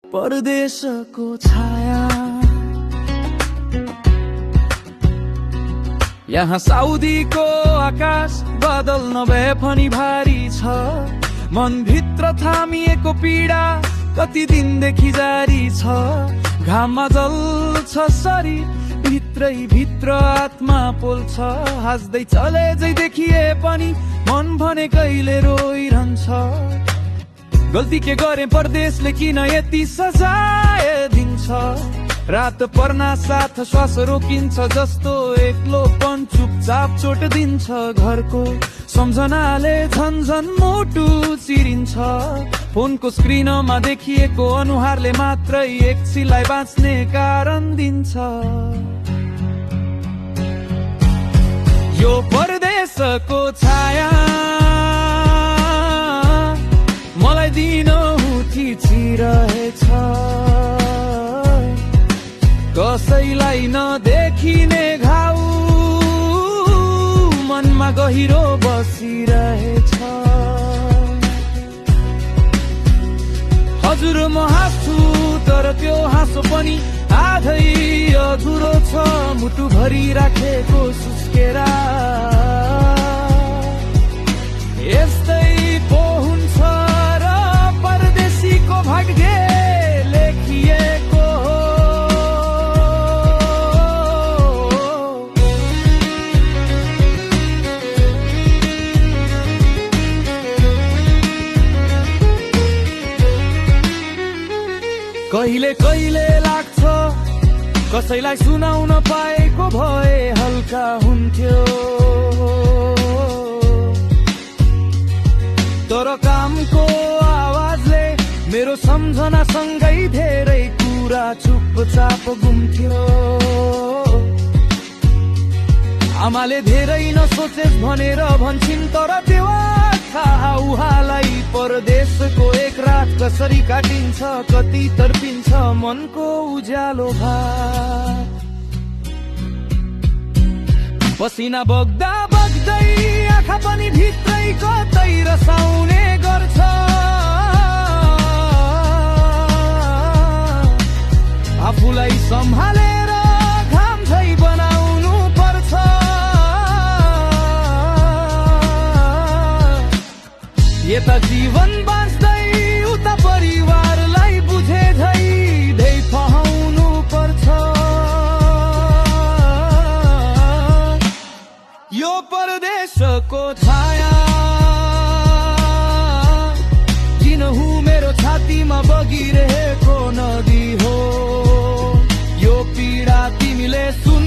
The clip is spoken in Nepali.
परदेशको छाया। यहाँ साउदीको आकाश बादल नभए पनि भारी छ। मनभित्र थामिएको पीडा कति दिनदेखि जारी छ। घाममा जल्छ शरीर, भित्रै भित्र आत्मा पोल्छ। हाँस्दै चले जै देखिए पनि मन भने कहिले रोइरहन्छ। गल्ती के गरे परदेशले किन यति सजाय दिन्छ। रात पर्ना साथ श्वास रोकिन्छ जस्तो एक्लोपन चुपचाप चोट दिन्छ। घरको सम्झनाले झन्झन मुटु चिरिन्छ। फोनको स्क्रिनमा देखिएको अनुहारले मात्रै एकछिनलाई बाँच्ने कारण दिन्छ। यो परदेशको छाया मलाई दिनहुँ थिचिरहेछ। कसैलाई नदेखिने घाउ मनमा गहिरो बसिरहेछ। हजुर म हाँस्छु तर त्यो हाँसो पनि आधै अधुरो छ। मुटु भरि राखेको सुस्केरा यस्तै पो हुन्छ र परदेशीको भाग्य लेखिएको हो। कहिले कहिले लाग्छ कसैलाई सुनाउन पाएको भए हल्का हुन्थ्यो। तर कामको आवाजले मेरो सम्झनासँगै धेरै कुरा चुपचाप गुम्थ्यो। आमाले धेरै नसोचेस् भनेर भन्छन् तर त्यो थाहा उहाँलाई परदेशको एक रात कसरी काटिन्छ। कति तर्पिन्छ मनको उज्यालो भात। पसिना बग्दा बग्दै आँखा पनि भित्रै कतै रसाउने गर्छ। आफूलाई सम्हालेर घाम झै बनाउनु पर्छ। यता जीवन बाँच्दै उता परिवारलाई बुझे झै धै पहाउनु पर्छ। यो परदेशको छाया किनहुँ मेरो छातीमा बगिरहेको नदी हो। यो पीडा तिमीले सुन